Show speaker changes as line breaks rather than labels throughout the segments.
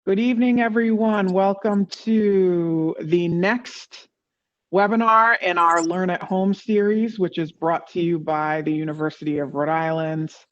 Good evening, everyone. Welcome to the next webinar in our Learn at Home series, which is brought to you by the University of Rhode Island's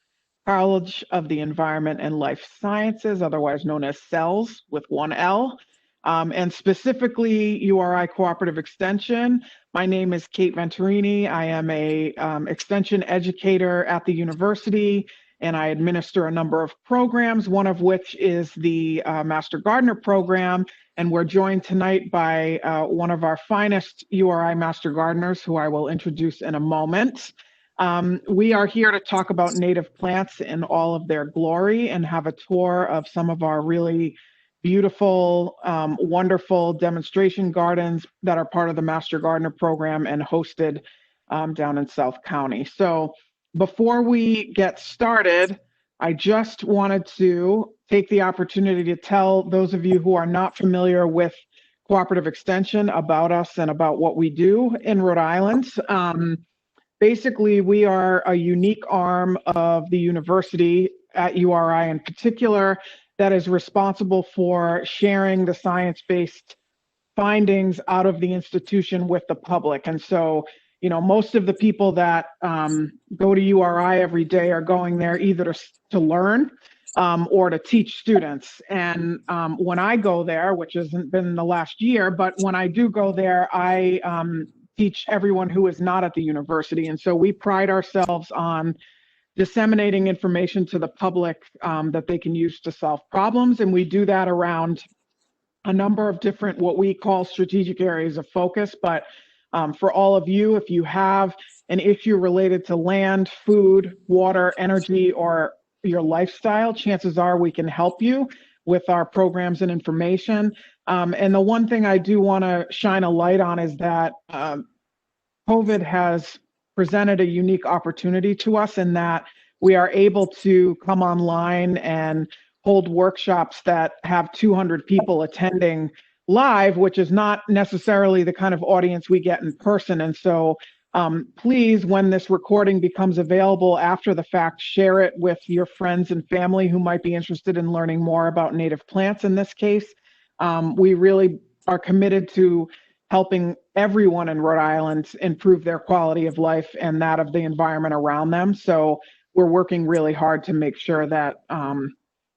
College of the Environment and Life Sciences, otherwise known as CELS with one L, and specifically URI Cooperative Extension. My name is Kate Venturini. I am a extension educator at the university, and I administer a number of programs, one of which is the Master Gardener program. And we're joined tonight by one of our finest URI Master Gardeners, who I will introduce in a moment. We are here to talk about native plants in all of their glory and have a tour of some of our really beautiful, wonderful demonstration gardens that are part of the Master Gardener program and hosted down in South County. So before we get started, I just wanted to take the opportunity to tell those of you who are not familiar with Cooperative Extension about us and about what we do in Rhode Island. Basically, we are a unique arm of the university at URI in particular that is responsible for sharing the science-based findings out of the institution with the public. And so, you know, most of the people that go to URI every day are going there either to learn or to teach students. And when I go there, which hasn't been the last year, but when I do go there, I teach everyone who is not at the university. And so we pride ourselves on disseminating information to the public that they can use to solve problems. And we do that around a number of different, what we call strategic areas of focus. But for all of you, if you have an issue related to land, food, water, energy, or your lifestyle, chances are we can help you with our programs and information. And the one thing I do want to shine a light on is that COVID has presented a unique opportunity to us in that we are able to come online and hold workshops that have 200 people attending live, which is not necessarily the kind of audience we get in person. And so please, when this recording becomes available after the fact, share it with your friends and family who might be interested in learning more about native plants in this case. We really are committed to helping everyone in Rhode Island improve their quality of life and that of the environment around them. So we're working really hard to make sure that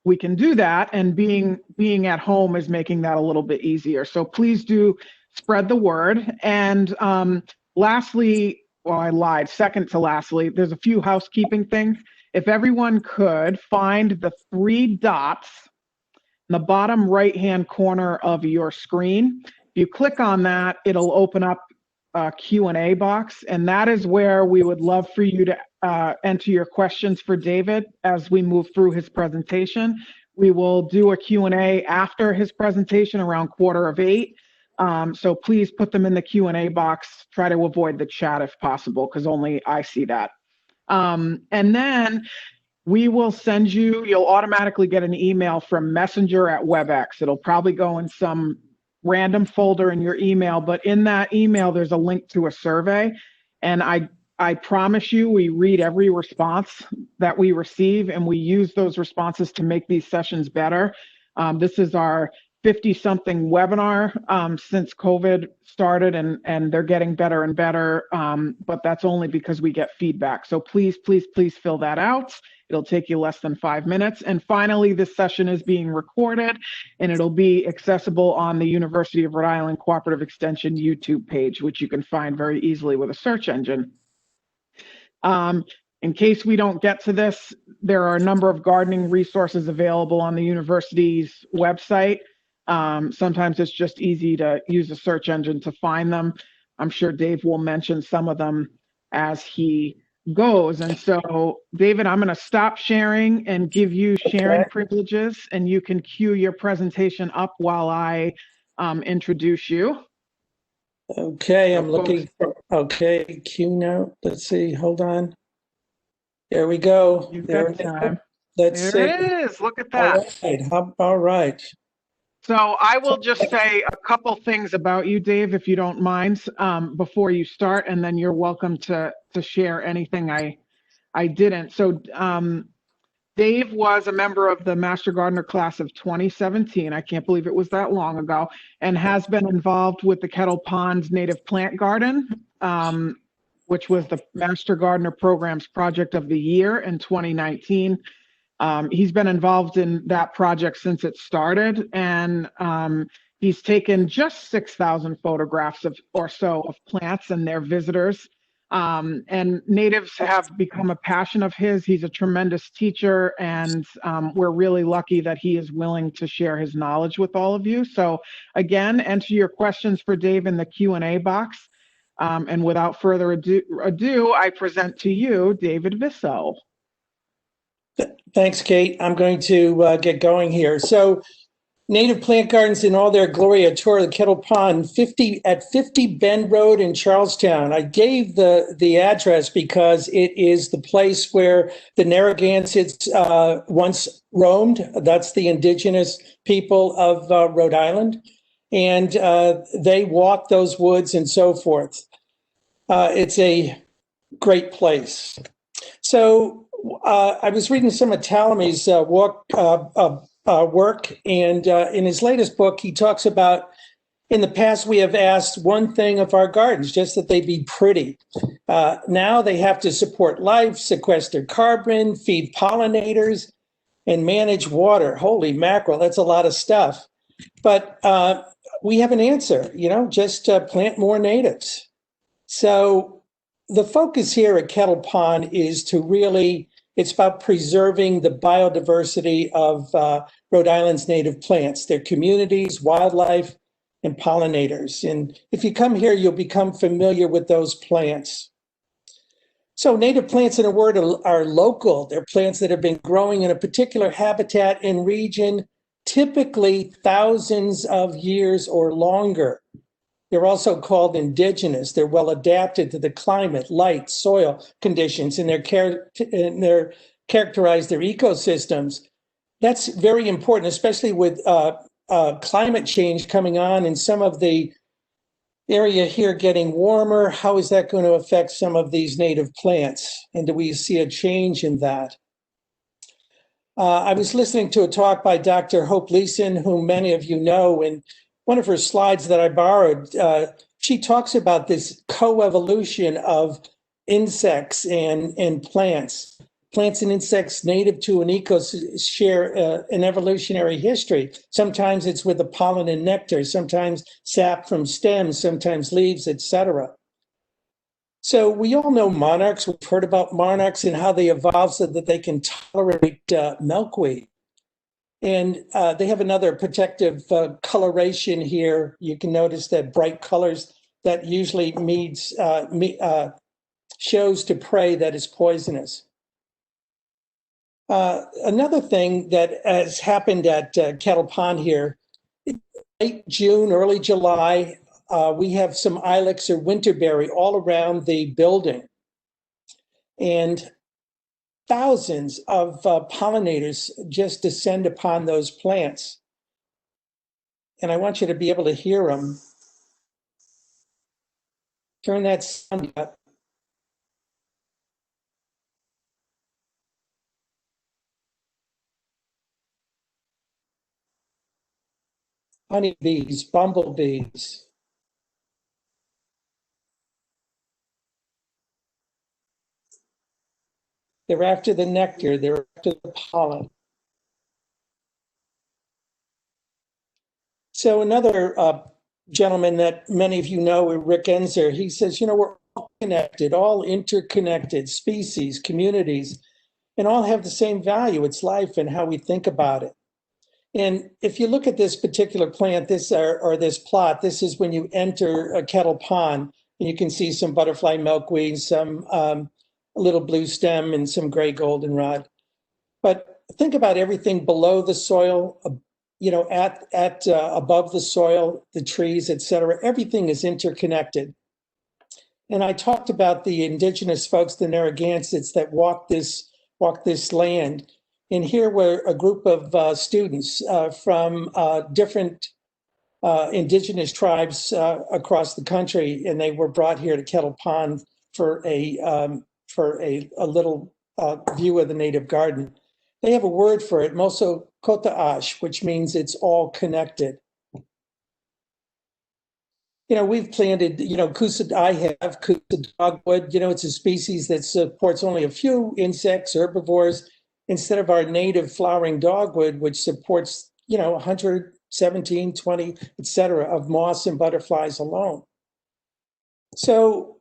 we can do that, and being at home is making that a little bit easier. So please do spread the word. And lastly, well, I lied, second to lastly, there's a few housekeeping things. If everyone could find the 3 dots in the bottom right-hand corner of your screen. If you click on that, it'll open up a Q&A box, and that is where we would love for you to enter your questions for David as we move through his presentation. We will do a Q&A after his presentation around 7:45. So please put them in the Q&A box. Try to avoid the chat if possible, because only I see that. And then we will send you, you'll automatically get an email from Messenger at WebEx. It'll probably go in some random folder in your email, but in that email, there's a link to a survey. And I promise you, we read every response that we receive, and we use those responses to make these sessions better. This is our 50-something webinar since COVID started, and they're getting better and better, but that's only because we get feedback. So please, please, please fill that out. It'll take you less than 5 minutes. And finally, this session is being recorded, and it'll be accessible on the University of Rhode Island Cooperative Extension YouTube page, which you can find very easily with a search engine. In case we don't get to this, there are a number of gardening resources available on the university's website. Sometimes it's just easy to use a search engine to find them. I'm sure Dave will mention some of them as he goes. And so, David, I'm going to stop sharing and give you sharing privileges, and you can cue your presentation up while I introduce you.
Okay, I'm looking for, okay, cue now. Let's see, hold on. There we go.
There time.
Let's
there
see.
It is. Look at that.
All right.
So I will just say a couple things about you, Dave, if you don't mind, before you start, and then you're welcome to share anything I didn't. So Dave was a member of the Master Gardener class of 2017. I can't believe it was that long ago, and has been involved with the Kettle Pond Native Plant Garden, which was the Master Gardener Program's Project of the Year in 2019. He's been involved in that project since it started, and he's taken just 6,000 photographs or so of plants and their visitors. And natives have become a passion of his. He's a tremendous teacher, and we're really lucky that he is willing to share his knowledge with all of you. So again, enter your questions for Dave in the Q&A box. And without further ado, I present to you David Visseau.
Thanks, Kate. I'm going to get going here. So, Native Plant Gardens in all their glory, a tour of the Kettle Pond, 50 Bend Road in Charlestown. I gave the address because it is the place where the Narragansetts once roamed. That's the indigenous people of Rhode Island. And they walked those woods and so forth. It's a great place. So I was reading some of Talamy's work, and in his latest book, he talks about, in the past, we have asked one thing of our gardens, just that they be pretty. Now they have to support life, sequester carbon, feed pollinators, and manage water. Holy mackerel, that's a lot of stuff. But we have an answer, just plant more natives. So the focus here at Kettle Pond is to really, it's about preserving the biodiversity of Rhode Island's native plants, their communities, wildlife, and pollinators. And if you come here, you'll become familiar with those plants. So native plants, in a word, are local. They're plants that have been growing in a particular habitat and region, typically thousands of years or longer. They're also called indigenous. They're well adapted to the climate, light, soil conditions, and they're characterized their ecosystems. That's very important, especially with climate change coming on and some of the area here getting warmer. How is that going to affect some of these native plants? And do we see a change in that? I was listening to a talk by Dr. Hope Leeson, whom many of you know, and one of her slides that I borrowed, she talks about this coevolution of insects and plants. Plants and insects native to an ecosystem share an evolutionary history. Sometimes it's with the pollen and nectar, sometimes sap from stems, sometimes leaves, etc. So we all know monarchs. We've heard about monarchs and how they evolved so that they can tolerate milkweed. And they have another protective coloration here. You can notice that bright colors that usually shows to prey that is poisonous. Another thing that has happened at Kettle Pond here, late June, early July, we have some ilex or winterberry all around the building. And thousands of pollinators just descend upon those plants. And I want you to be able to hear them. Turn that sound up. Honeybees, bumblebees. They're after the nectar, they're after the pollen. So another gentleman that many of you know, Rick Enzer, he says, we're all connected, all interconnected species, communities, and all have the same value. It's life and how we think about it. And if you look at this particular plant, this plot, this is when you enter a Kettle Pond, and you can see some butterfly milkweed, some little blue stem, and some gray goldenrod. But think about everything below the soil, above the soil, the trees, etc. Everything is interconnected. And I talked about the indigenous folks, the Narragansetts, that walk this land. And here were a group of students from different indigenous tribes across the country, and they were brought here to Kettle Pond for a little view of the native garden. They have a word for it, mosokotash, which means it's all connected. We've planted, I have Kusa dogwood. It's a species that supports only a few insects, herbivores, instead of our native flowering dogwood, which supports, 117, 20, et cetera, of moths and butterflies alone. So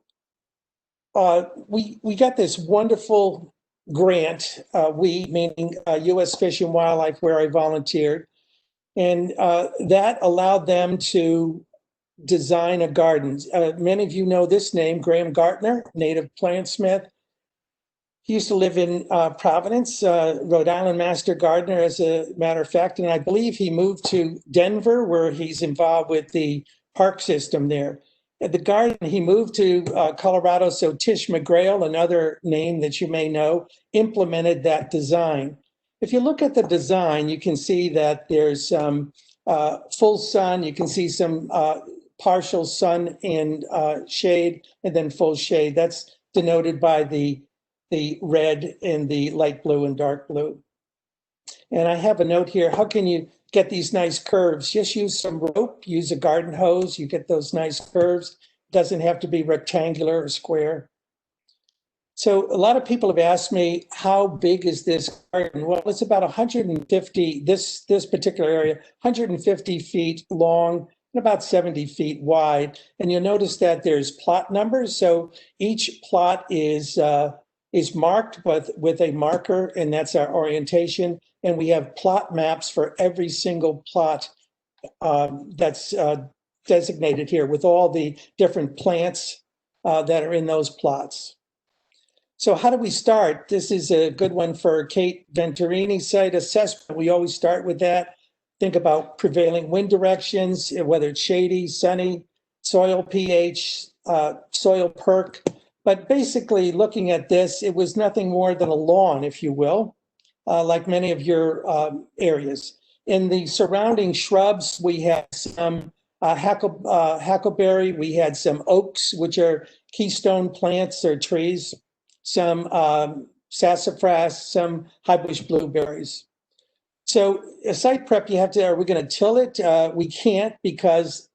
we got this wonderful grant, we meaning U.S. Fish and Wildlife, where I volunteered, and that allowed them to design a garden. Many of you know this name, Graham Gartner, native plantsmith. He used to live in Providence, Rhode Island master gardener, as a matter of fact, and I believe he moved to Denver, where he's involved with the park system there. At the garden, he moved to Colorado, so Tish McGrail, another name that you may know, implemented that design. If you look at the design, you can see that there's full sun, you can see some partial sun and shade, and then full shade. That's denoted by the red and the light blue and dark blue. And I have a note here. How can you get these nice curves? Just use some rope, use a garden hose. You get those nice curves. Doesn't have to be rectangular or square. So a lot of people have asked me, how big is this garden? Well, it's about 150, this particular area, 150 feet long and about 70 feet wide. And you'll notice that there's plot numbers. So each plot is marked with a marker, and that's our orientation. And we have plot maps for every single plot that's designated here with all the different plants that are in those plots. So how do we start? This is a good one for Kate Venturini, site assessment. We always start with that. Think about prevailing wind directions, whether it's shady, sunny, soil pH, soil perk. But basically looking at this, it was nothing more than a lawn, if you will, like many of your areas. In the surrounding shrubs, we had some hackleberry, we had some oaks, which are keystone plants or trees, some sassafras, some highbush blueberries. So a site prep, you have to, are we going to till it? We can't, because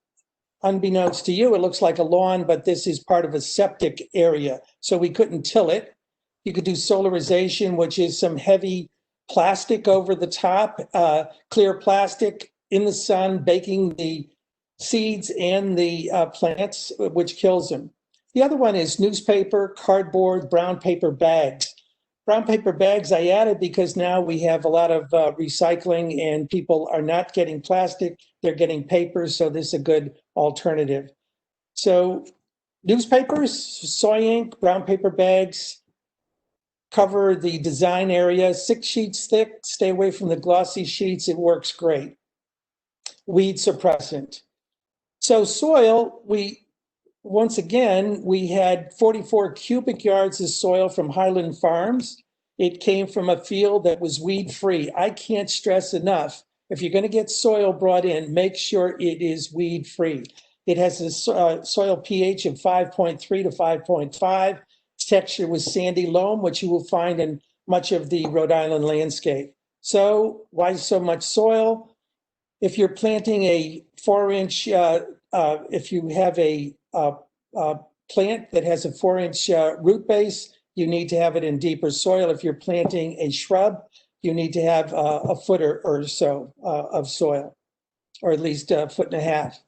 unbeknownst to you, it looks like a lawn, but this is part of a septic area. So we couldn't till it. You could do solarization, which is some heavy plastic over the top, clear plastic in the sun, baking the seeds and the plants, which kills them. The other one is newspaper, cardboard, brown paper bags. Brown paper bags I added because now we have a lot of recycling and people are not getting plastic, they're getting paper, so this is a good alternative. So newspapers, soy ink, brown paper bags, cover the design area, 6 sheets thick, stay away from the glossy sheets, it works great. Weed suppressant. So soil, once again, we had 44 cubic yards of soil from Highland Farms. It came from a field that was weed-free. I can't stress enough, if you're going to get soil brought in, make sure it is weed-free. It has a soil pH of 5.3 to 5.5. Texture was sandy loam, which you will find in much of the Rhode Island landscape. So why so much soil? If you're planting a 4-inch, if you have a plant that has a 4-inch root base, you need to have it in deeper soil. If you're planting a shrub, you need to have a foot or so of soil, or at least a foot and a half.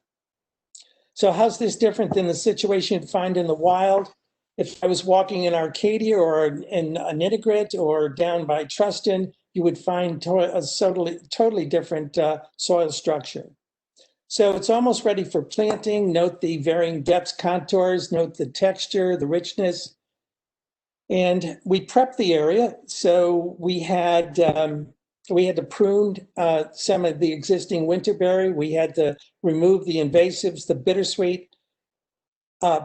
So how's this different than the situation you'd find in the wild? If I was walking in Arcadia or in Nitigrit or down by Truston, you would find a totally different soil structure. So it's almost ready for planting. Note the varying depths, contours, note the texture, the richness. And we prepped the area. So we had to prune some of the existing winterberry. We had to remove the invasives, the bittersweet.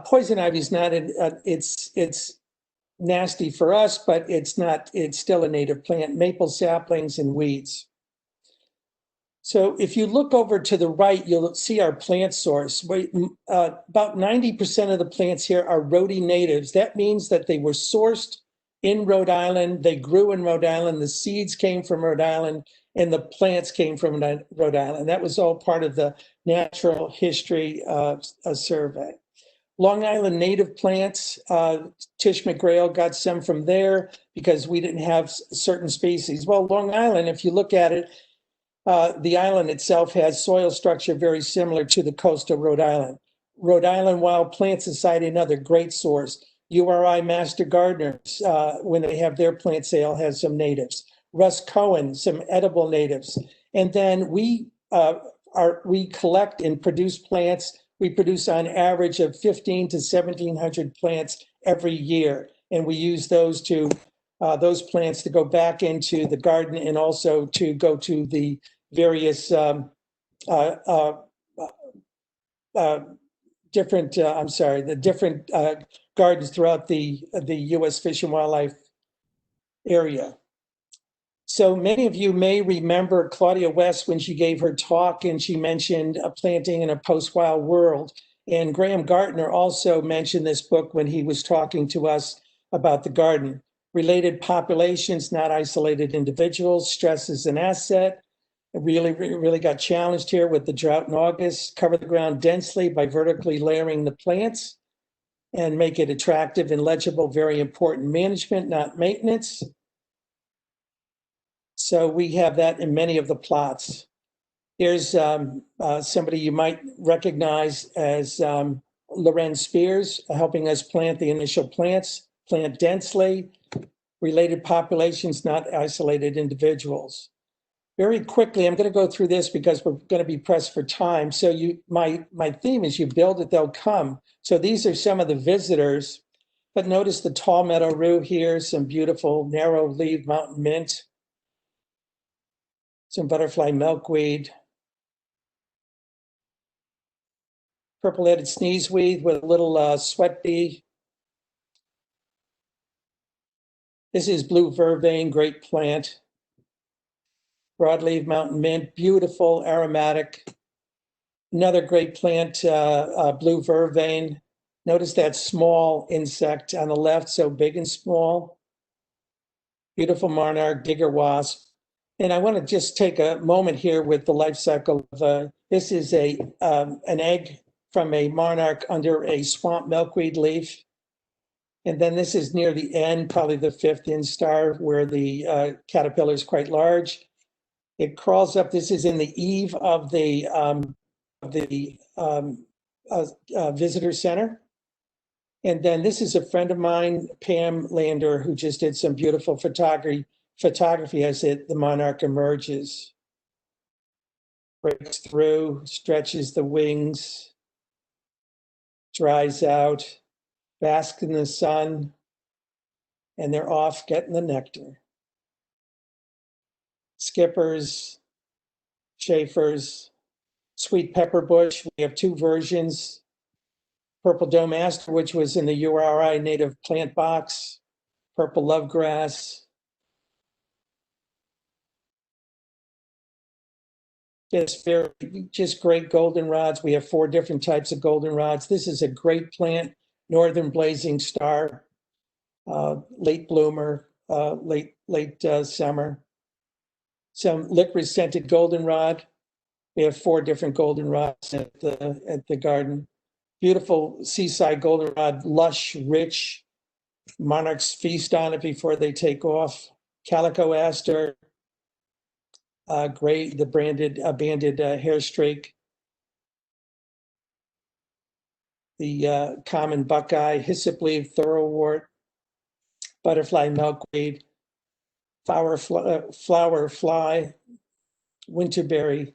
Poison ivy is not, it's nasty for us, but it's still a native plant, maple saplings and weeds. So if you look over to the right, you'll see our plant source. About 90% of the plants here are rhody natives. That means that they were sourced in Rhode Island. They grew in Rhode Island. The seeds came from Rhode Island, and the plants came from Rhode Island. That was all part of the Natural History Survey. Long Island native plants, Tish McGrail got some from there because we didn't have certain species. Well, Long Island, if you look at it, the island itself has soil structure very similar to the coast of Rhode Island. Rhode Island Wild Plant Society, another great source. URI Master Gardeners, when they have their plant sale, has some natives. Russ Cohen, some edible natives. And then we collect and produce plants. We produce on average of 15 to 1,700 plants every year. And we use those plants to go back into the garden and also to go to the various different gardens throughout the U.S. Fish and Wildlife area. So many of you may remember Claudia West when she gave her talk and she mentioned planting in a post-wild world. And Graham Gartner also mentioned this book when he was talking to us about the garden. Related populations, not isolated individuals. Stress is an asset. It really got challenged here with the drought in August. Cover the ground densely by vertically layering the plants and make it attractive and legible. Very important. Management, not maintenance. So we have that in many of the plots. Here's somebody you might recognize as Loren Spears, helping us plant the initial plants, plant densely, related populations, not isolated individuals. Very quickly, I'm going to go through this because we're going to be pressed for time. So my theme is you build it, they'll come. So these are some of the visitors, but notice the tall meadow rue here, some beautiful narrow leaf mountain mint, some butterfly milkweed, purple-headed sneezeweed with a little sweat bee. This is blue vervain, great plant. Broadleaf mountain mint, beautiful, aromatic. Another great plant, blue vervain. Notice that small insect on the left, so big and small. Beautiful monarch, digger wasp. And I want to just take a moment here with the life cycle of, this is an egg from a monarch under a swamp milkweed leaf. And then this is near the end, probably the 5th instar, where the caterpillar is quite large. It crawls up. This is in the eave of the visitor center. And then this is a friend of mine, Pam Lander, who just did some beautiful photography as the monarch emerges. Breaks through, stretches the wings, dries out, basks in the sun, and they're off getting the nectar. Skippers, Schaefer's, sweet pepper bush. We have 2 versions. Purple dome aster, which was in the URI native plant box. Purple lovegrass. Just great goldenrods. We have 4 different types of goldenrods. This is a great plant, northern blazing star, late bloomer, late summer. Some licorice scented goldenrod. We have 4 different goldenrods at the garden. Beautiful seaside goldenrod, lush, rich. Monarchs feast on it before they take off. Calico aster, gray, the banded hair streak. The common buckeye, hyssop leaf, thoroughwort, butterfly milkweed, flower fly, winterberry.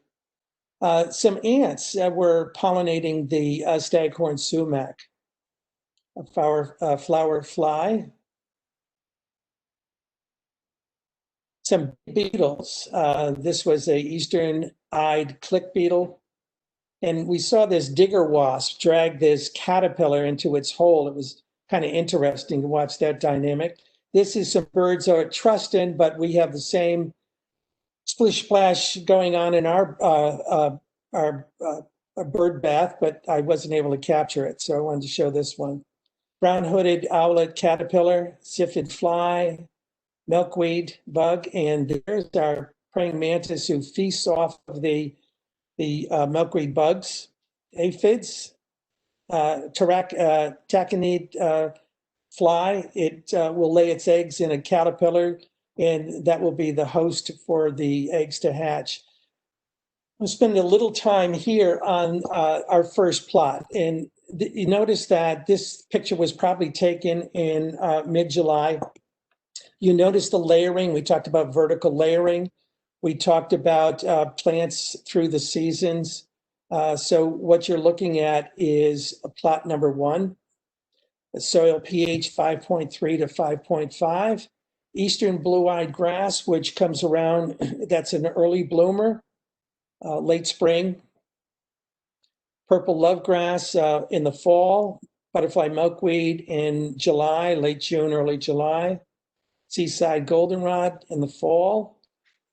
Some ants were pollinating the staghorn sumac. A flower fly. Some beetles. This was a eastern-eyed click beetle. And we saw this digger wasp drag this caterpillar into its hole. It was kind of interesting to watch that dynamic. This is some birds are trusting, but we have the same splish splash going on in our bird bath, but I wasn't able to capture it, so I wanted to show this one. brown-hooded owlet caterpillar, scyphid fly, milkweed bug, and there's our praying mantis who feasts off of the milkweed bugs, aphids, taconid fly. It will lay its eggs in a caterpillar, and that will be the host for the eggs to hatch. I'll spend a little time here on our first plot. And you notice that this picture was probably taken in mid-July. You notice the layering. We talked about vertical layering. We talked about plants through the seasons. So what you're looking at is plot number 1, soil pH 5.3 to 5.5. Eastern blue-eyed grass, which comes around, that's an early bloomer, late spring. Purple lovegrass in the fall. Butterfly milkweed in July, late June, early July. Seaside goldenrod in the fall.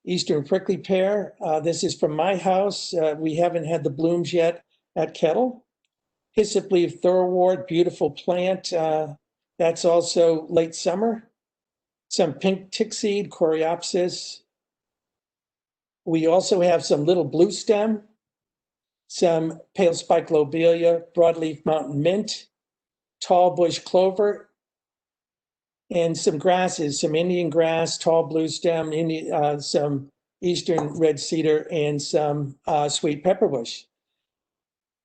Eastern prickly pear. This is from my house. We haven't had the blooms yet at Kettle. Hyssop leaf thoroughwort, beautiful plant. That's also late summer. Some pink tickseed, coreopsis. We also have some little blue stem, some pale spike lobelia, broadleaf mountain mint, tall bush clover, and some grasses, some Indian grass, tall blue stem, some eastern red cedar, and some sweet pepper bush.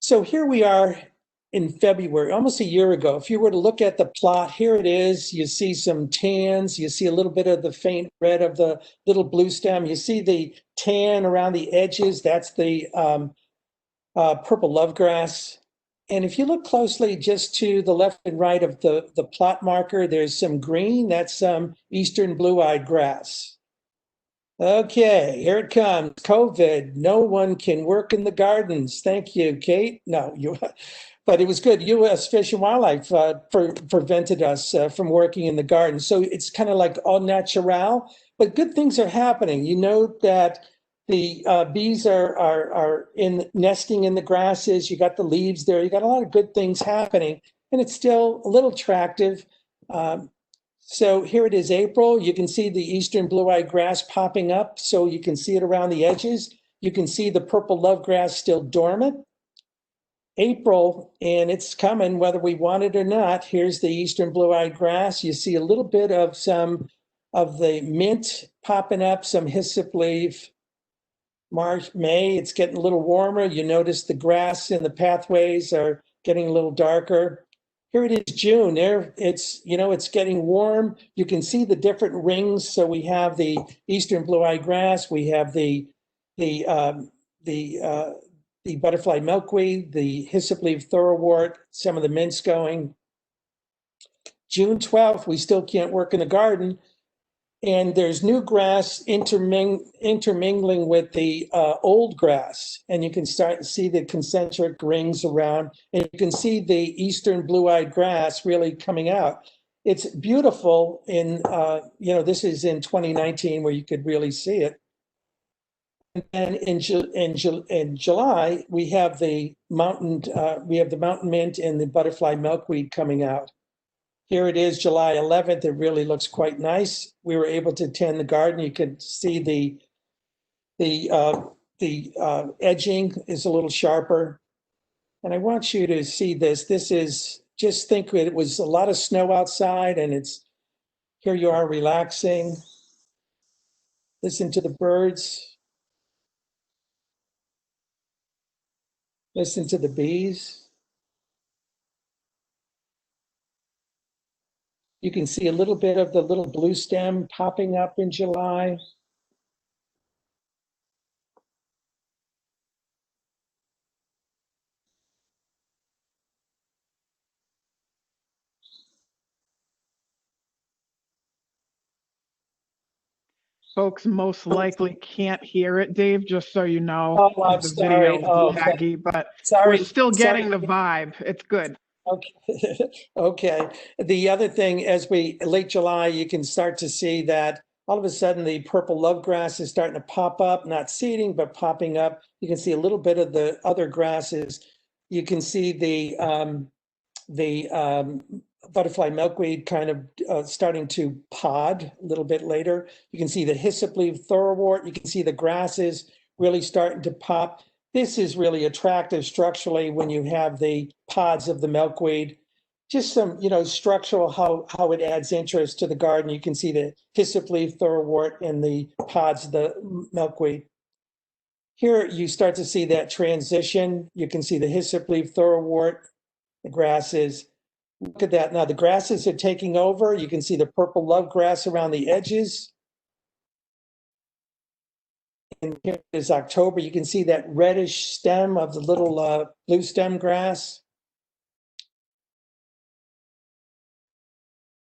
So here we are in February, almost a year ago. If you were to look at the plot, here it is. You see some tans. You see a little bit of the faint red of the little blue stem. You see the tan around the edges. That's the purple lovegrass. And if you look closely just to the left and right of the plot marker, there's some green. That's some eastern blue-eyed grass. Okay, here it comes. COVID. No one can work in the gardens. Thank you, Kate. No, but it was good. U.S. Fish and Wildlife prevented us from working in the garden. So it's kind of like au naturel, but good things are happening. You know that the bees are nesting in the grasses. You got the leaves there. You got a lot of good things happening, and it's still a little attractive. So here it is, April. You can see the eastern blue-eyed grass popping up, so you can see it around the edges. You can see the purple lovegrass still dormant. April, and it's coming whether we want it or not. Here's the eastern blue-eyed grass. You see a little bit of some of the mint popping up, some hyssop leaf. March, May, it's getting a little warmer. You notice the grass in the pathways are getting a little darker. Here it is, June. There, it's getting warm. You can see the different rings. So we have the eastern blue-eyed grass. We have the butterfly milkweed, the hyssop leaf thoroughwort, some of the mints going. June 12th, we still can't work in the garden. And there's new grass intermingling with the old grass. And you can start to see the concentric rings around. And you can see the eastern blue-eyed grass really coming out. It's beautiful this is in 2019 where you could really see it. And in July, we have the mountain mint and the butterfly milkweed coming out. Here it is, July 11th. It really looks quite nice. We were able to tend the garden. You could see the edging is a little sharper. And I want you to see this. This is, just think it was a lot of snow outside, and here you are relaxing. Listen to the birds. Listen to the bees. You can see a little bit of the little blue stem popping up in July.
Folks most likely can't hear it, Dave, just so you know.
Oh, I'm
the
sorry.
video
Oh,
is laggy, but
sorry.
we're still getting
Sorry.
the vibe. It's good.
Okay. Okay. The other thing, late July, you can start to see that all of a sudden the purple lovegrass is starting to pop up, not seeding, but popping up. You can see a little bit of the other grasses. You can see the butterfly milkweed kind of starting to pod a little bit later. You can see the hyssop leaf thoroughwort. You can see the grasses really starting to pop. This is really attractive structurally when you have the pods of the milkweed. Just some, structural how it adds interest to the garden. You can see the hyssop leaf thoroughwort and the pods of the milkweed. Here you start to see that transition. You can see the hyssop leaf thoroughwort, the grasses. Look at that. Now the grasses are taking over. You can see the purple love grass around the edges. And here is October. You can see that reddish stem of the little blue stem grass.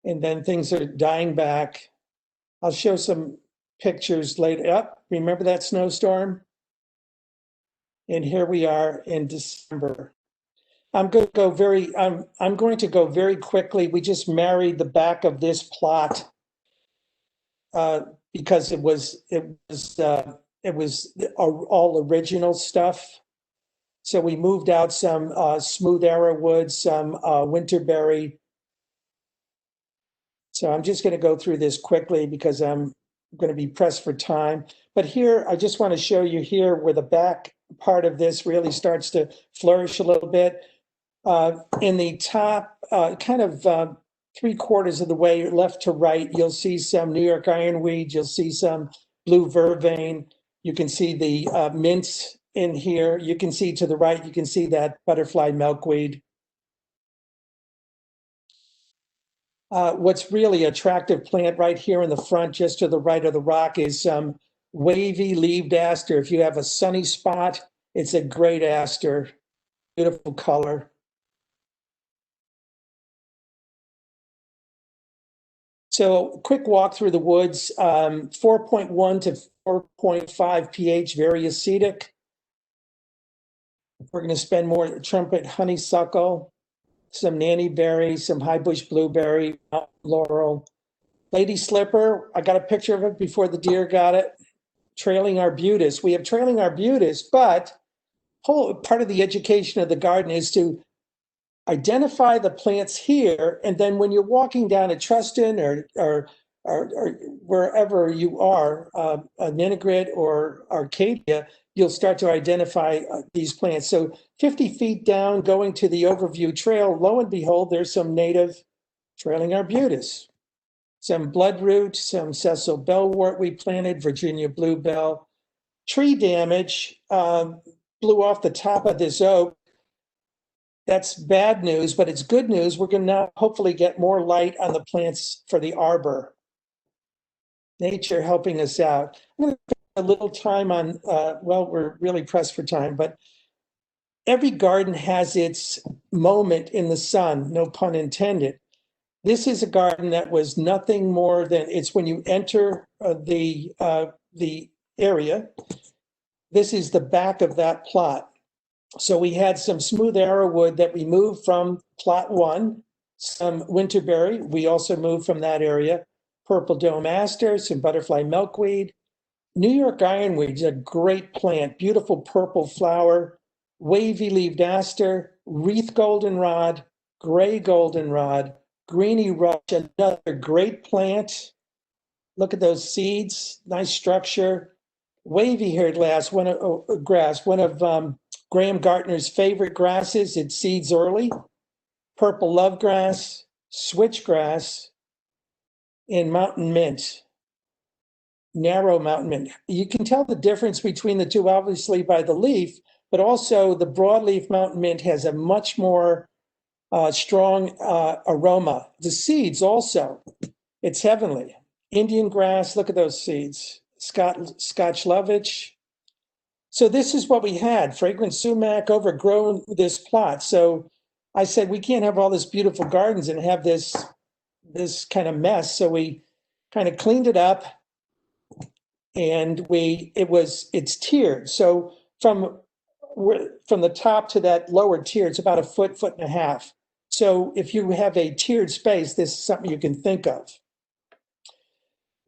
And then things are dying back. I'll show some pictures later. Up, remember that snowstorm? And here we are in December. I'm going to go very quickly. We just married the back of this plot because it was all original stuff. So we moved out some smooth arrowwood, some winterberry. So I'm just going to go through this quickly because I'm going to be pressed for time. But here, I just want to show you here where the back part of this really starts to flourish a little bit. In the top, kind of 3/4 of the way left to right, you'll see some New York ironweed. You'll see some blue vervain. You can see the mints in here. You can see to the right, you can see that butterfly milkweed. What's really attractive plant right here in the front, just to the right of the rock, is some wavy leaved aster. If you have a sunny spot, it's a great aster. Beautiful color. So quick walk through the woods, 4.1 to 4.5 pH, very acidic. We're going to spend more trumpet honeysuckle, some nanny berry, some high bush blueberry, mountain laurel. Lady slipper, I got a picture of it before the deer got it. Trailing arbutus. We have trailing arbutus, but part of the education of the garden is to identify the plants here, and then when you're walking down at Truston or wherever you are, Ninigret or Arcadia, you'll start to identify these plants. So 50 feet down, going to the overview trail, lo and behold, there's some native trailing arbutus, some bloodroot, some sessile bellwort we planted, Virginia bluebell. Tree damage blew off the top of this oak. That's bad news, but it's good news. We're going to now hopefully get more light on the plants for the arbor. Nature helping us out. I'm going to spend a little time on, well, we're really pressed for time, but every garden has its moment in the sun, no pun intended. This is a garden that was nothing more than, it's when you enter the area. This is the back of that plot. So we had some smooth arrowwood that we moved from plot 1, some winterberry. We also moved from that area, purple dome aster, some butterfly milkweed. New York ironweed is a great plant, beautiful purple flower, wavy leaved aster, wreath goldenrod, gray goldenrod, greeny rush, another great plant. Look at those seeds, nice structure. Wavy haired grass, one of Graham Gartner's favorite grasses. It seeds early. Purple lovegrass, switchgrass, and mountain mint, narrow mountain mint. You can tell the difference between the two, obviously, by the leaf, but also the broadleaf mountain mint has a much more strong aroma. The seeds also, it's heavenly. Indian grass, look at those seeds. Scotch lovage. So this is what we had, fragrant sumac overgrown this plot. So I said, we can't have all this beautiful gardens and have this kind of mess. So we kind of cleaned it up, and it's tiered. So from the top to that lower tier, it's about a foot and a half. So if you have a tiered space, this is something you can think of.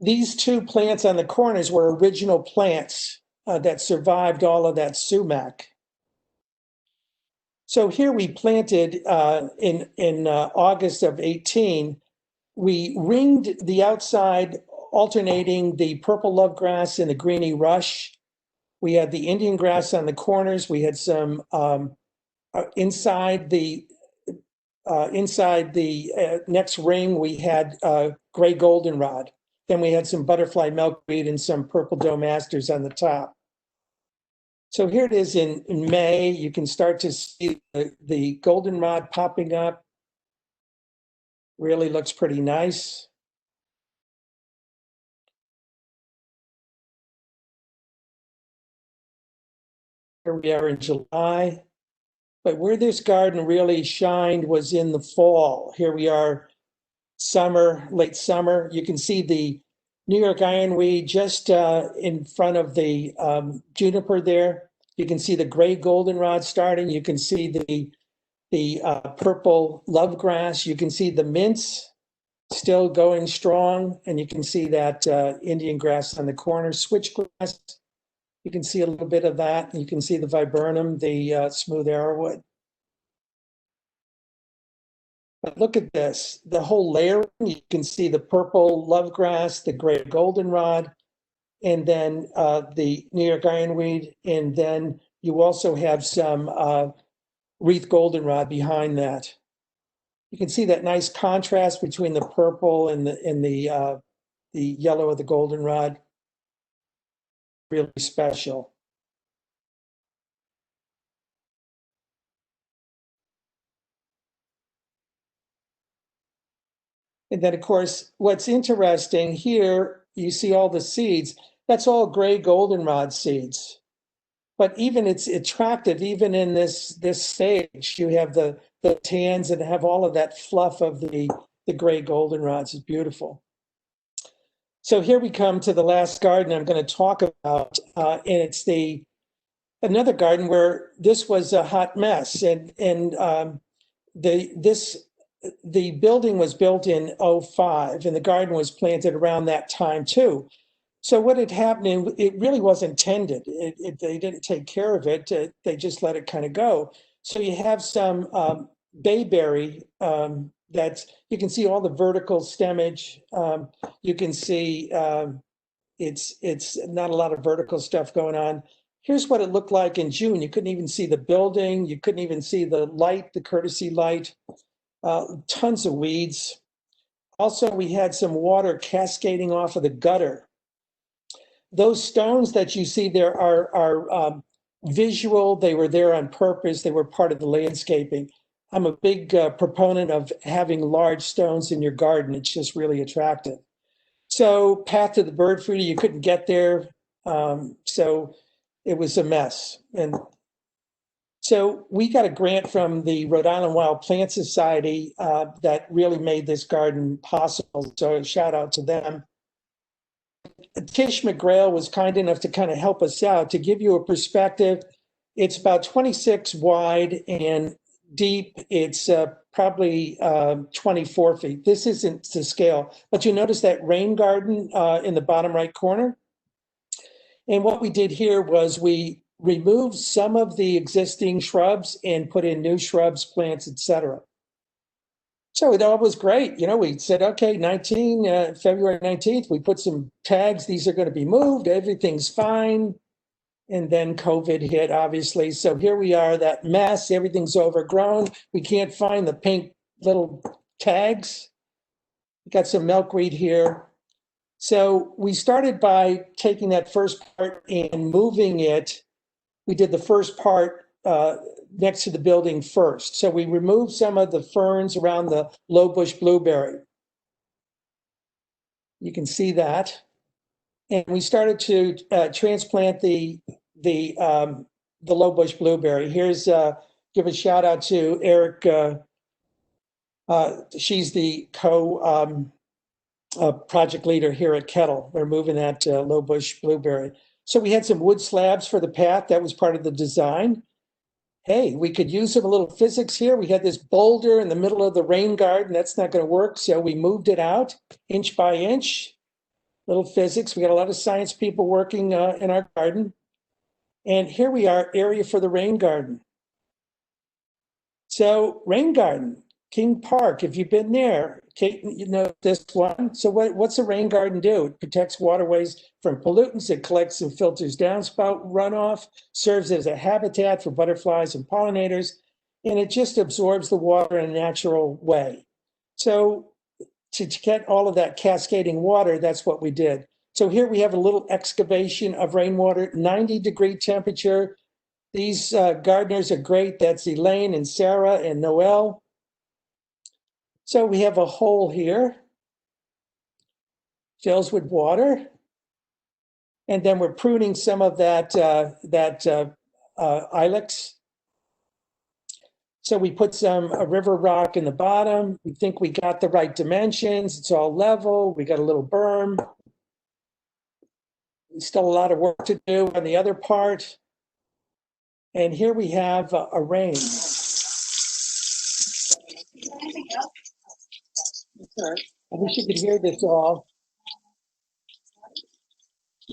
These two plants on the corners were original plants that survived all of that sumac. So here we planted in August of 18, we ringed the outside, alternating the purple love grass and the greeny rush. We had the Indian grass on the corners. We had some inside the next ring, we had gray goldenrod. Then we had some butterfly milkweed and some purple dome asters on the top. So here it is in May. You can start to see the goldenrod popping up. Really looks pretty nice. Here we are in July. But where this garden really shined was in the fall. Here we are, summer, late summer. You can see the New York ironweed just in front of the juniper there. You can see the gray goldenrod starting. You can see the purple love grass. You can see the mints still going strong. And you can see that Indian grass on the corner, switchgrass. You can see a little bit of that. You can see the viburnum, the smooth arrowwood. But look at this, the whole layering. You can see the purple love grass, the gray goldenrod, and then the New York ironweed. And then you also have some wreath goldenrod behind that. You can see that nice contrast between the purple and the yellow of the goldenrod. Really special. And then, of course, what's interesting here, you see all the seeds. That's all gray goldenrod seeds. But even it's attractive, even in this stage, you have the tans and have all of that fluff of the gray goldenrods. It's beautiful. So here we come to the last garden I'm going to talk about, and it's another garden where this was a hot mess, and the building was built in 05, and the garden was planted around that time too. So what had happened, it really wasn't tended. They didn't take care of it. They just let it kind of go. So you have some bayberry that you can see all the vertical stemmage. You can see it's not a lot of vertical stuff going on. Here's what it looked like in June. You couldn't even see the building. You couldn't even see the light, the courtesy light. Tons of weeds. Also, we had some water cascading off of the gutter. Those stones that you see there are visual. They were there on purpose. They were part of the landscaping. I'm a big proponent of having large stones in your garden. It's just really attractive. So path to the bird feeder, you couldn't get there. So it was a mess. And so we got a grant from the Rhode Island Wild Plant Society that really made this garden possible. So a shout out to them. Tish McGrail was kind enough to kind of help us out. To give you a perspective, it's about 26 wide and deep. It's probably 24 feet. This isn't to scale, but you notice that rain garden in the bottom right corner? And what we did here was we removed some of the existing shrubs and put in new shrubs, plants, etc. So it all was great. You know, we said, okay, February 19th, we put some tags. These are going to be moved. Everything's fine. And then COVID hit, obviously. So here we are, that mess. Everything's overgrown. We can't find the pink little tags. We got some milkweed here. So we started by taking that first part and moving it. We did the first part next to the building first. So we removed some of the ferns around the low bush blueberry. You can see that. And we started to transplant the low bush blueberry. Here's, give a shout out to Eric. She's the project leader here at Kettle. We're moving that low bush blueberry. So we had some wood slabs for the path. That was part of the design. Hey, we could use some little physics here. We had this boulder in the middle of the rain garden. That's not going to work. So we moved it out inch by inch. Little physics. We got a lot of science people working in our garden. And here we are, area for the rain garden. So rain garden, King Park, if you've been there, Kate, you know this one. So what's a rain garden do? It protects waterways from pollutants. It collects and filters downspout runoff, serves as a habitat for butterflies and pollinators, and it just absorbs the water in a natural way. So to get all of that cascading water, that's what we did. So here we have a little excavation of rainwater, 90-degree temperature. These gardeners are great. That's Elaine and Sarah and Noel. So we have a hole here, fills with water. And then we're pruning some of that, ilex. So we put some river rock in the bottom. We think we got the right dimensions. It's all level. We got a little berm. Still a lot of work to do on the other part. And here we have a rain. I wish you could hear this all.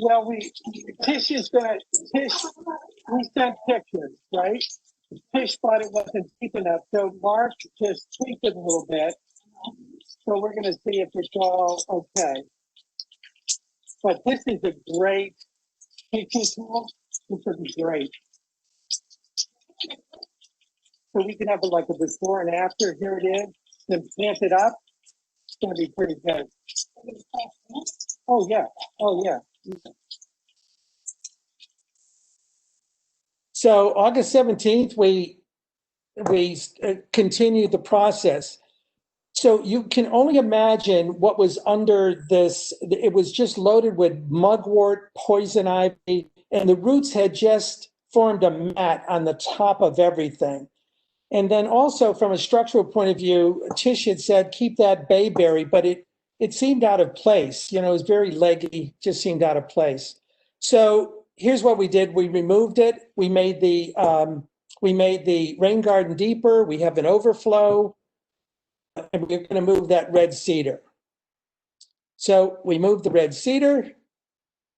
Well, Tish is gonna, we sent pictures, right? Tish thought it wasn't deep enough, so Mark just tweaked it a little bit. So we're gonna see if it's all okay. But this is a great teaching tool. This is great. So we can have like a before and after. Here it is. Then plant it up. It's gonna be pretty good. Oh yeah. Oh yeah. So August 17th, we continued the process. So you can only imagine what was under this. It was just loaded with mugwort, poison ivy, and the roots had just formed a mat on the top of everything. And then also from a structural point of view, Tish had said, keep that bayberry, but it seemed out of place. You know, it was very leggy, just seemed out of place. So here's what we did. We removed it. We made the rain garden deeper. We have an overflow, and we're going to move that red cedar. So we moved the red cedar.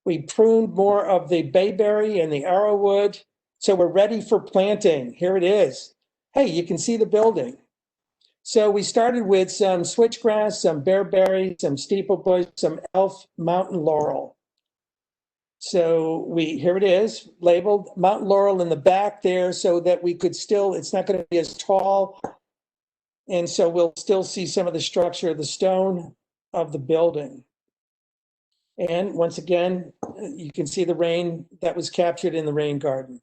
We pruned more of the bayberry and the arrowwood. So we're ready for planting. Here it is. Hey, you can see the building. So we started with some switchgrass, some bearberry, some steeplebush, some elf mountain laurel. So here it is, labeled mountain laurel in the back there so that we could still, it's not going to be as tall. And so we'll still see some of the structure of the stone of the building. And once again, you can see the rain that was captured in the rain garden.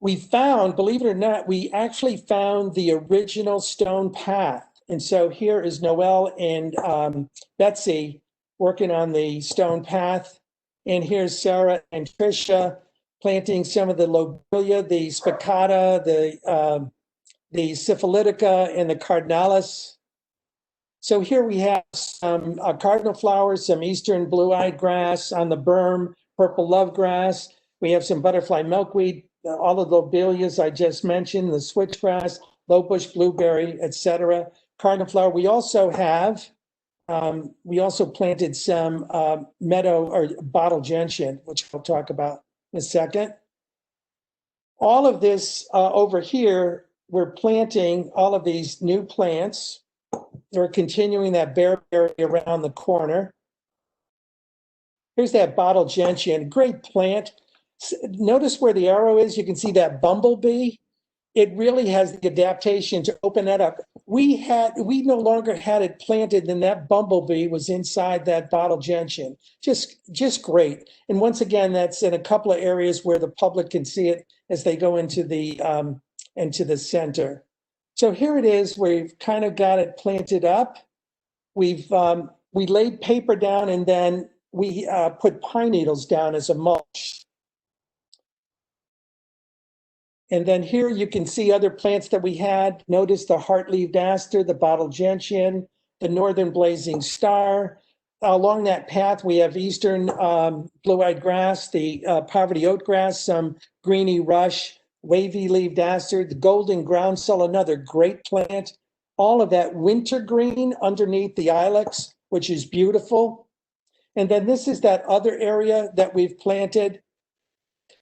We found, believe it or not, we actually found the original stone path. And so here is Noel and Betsy working on the stone path. And here's Sarah and Tricia planting some of the lobelia, the spicata, the syphilitica, and the cardinalis. So here we have some cardinal flowers, some eastern blue-eyed grass on the berm, purple love grass. We have some butterfly milkweed, all of the lobelias I just mentioned, the switchgrass, low bush blueberry, etc. Cardinal flower. We also have, we also planted some meadow or bottle gentian, which I'll talk about in a second. All of this over here, we're planting all of these new plants. We're continuing that bearberry around the corner. Here's that bottle gentian, great plant. Notice where the arrow is, you can see that bumblebee. It really has the adaptation to open that up. We no longer had it planted, and that bumblebee was inside that bottle gentian. Just great. And once again, that's in a couple of areas where the public can see it as they go into the center. So here it is. We've kind of got it planted up. We laid paper down, and then we put pine needles down as a mulch. And then here you can see other plants that we had. Notice the heart-leaved aster, the bottle gentian, the northern blazing star. Along that path, we have eastern blue-eyed grass, the poverty oatgrass, some greeny rush, wavy-leaved aster, the golden groundsel, another great plant. All of that wintergreen underneath the ilex, which is beautiful. And then this is that other area that we've planted.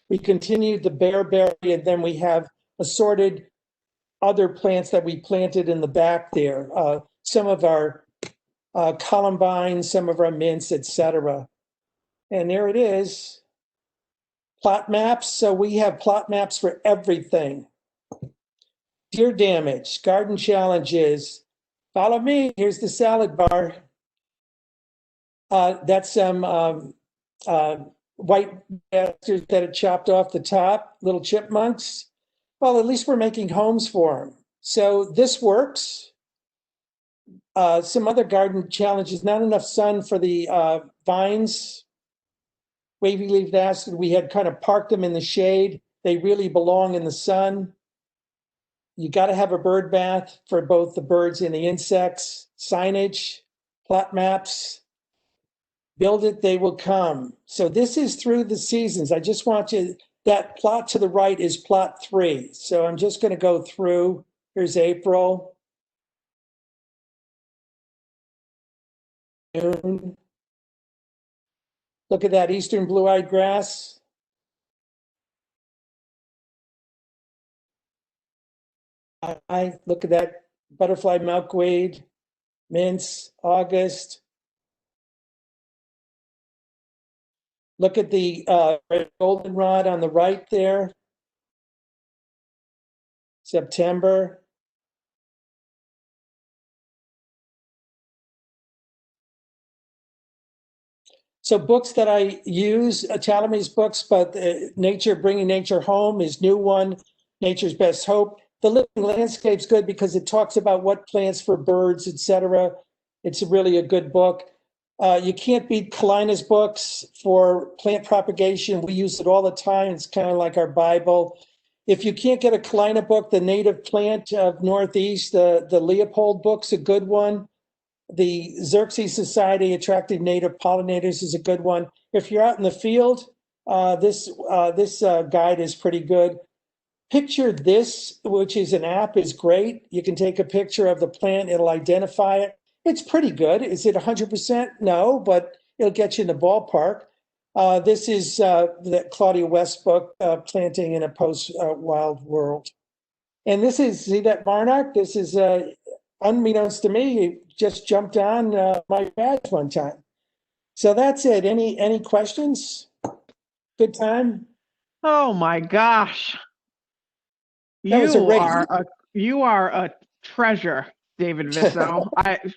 We continued the bearberry, and then we have assorted other plants that we planted in the back there. Some of our columbines, some of our mints, etc. And there it is. Plot maps. So we have plot maps for everything. Deer damage, garden challenges. Follow me. Here's the salad bar. That's some white bastards that are chopped off the top, little chipmunks. Well, at least we're making homes for them. So this works. Some other garden challenges, not enough sun for the vines. Wavy leaved acid, we had kind of parked them in the shade. They really belong in the sun. You got to have a bird bath for both the birds and the insects. Signage, plot maps. Build it, they will come. So this is through the seasons. I just want you, that plot to the right is plot 3. So I'm just going to go through. Here's April. June. Look at that eastern blue-eyed grass. Look at that butterfly milkweed, mints, August. Look at the goldenrod on the right there, September. So books that I use, Talamy's books, but Nature, Bringing Nature Home is new one, Nature's Best Hope. The Living Landscape's good because it talks about what plants for birds, etc. It's really a good book. You can't beat Kalina's books for plant propagation. We use it all the time. It's kind of like our Bible. If you can't get a Kalina book, the Native Plant of Northeast, the Leopold book's a good one. The Xerxes Society Attracting Native Pollinators is a good one. If you're out in the field, this guide is pretty good. Picture This, which is an app, is great. You can take a picture of the plant, it'll identify it. It's pretty good. Is it 100%? No, but it'll get you in the ballpark. This is the Claudia West book, Planting in a Post-Wild World. And this is, see that Varnock? This is, unbeknownst to me, he just jumped on my badge one time. So that's it. Any questions? Good time?
Oh my gosh.
That was a race.
You are a treasure, David Visso.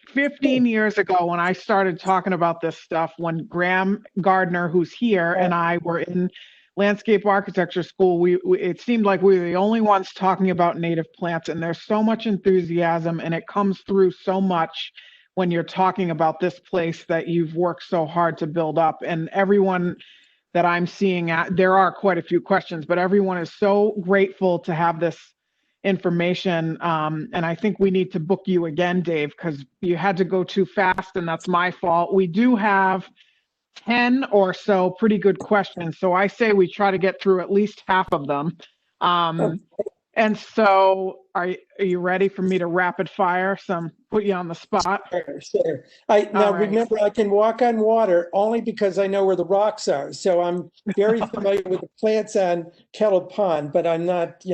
15 years ago when I started talking about this stuff, when Graham Gardner, who's here, and I were in landscape architecture school, it seemed like we were the only ones talking about native plants, and there's so much enthusiasm, and it comes through so much when you're talking about this place that you've worked so hard to build up. And everyone that I'm seeing, there are quite a few questions, but everyone is so grateful to have this information. And I think we need to book you again, Dave, because you had to go too fast, and that's my fault. We do have 10 or so pretty good questions, so I say we try to get through at least half of them. And so are you ready for me to rapid fire put you on the spot?
Sure. Remember, I can walk on water only because I know where the rocks are. So I'm very familiar with the plants on Kettle Pond, but I'm not,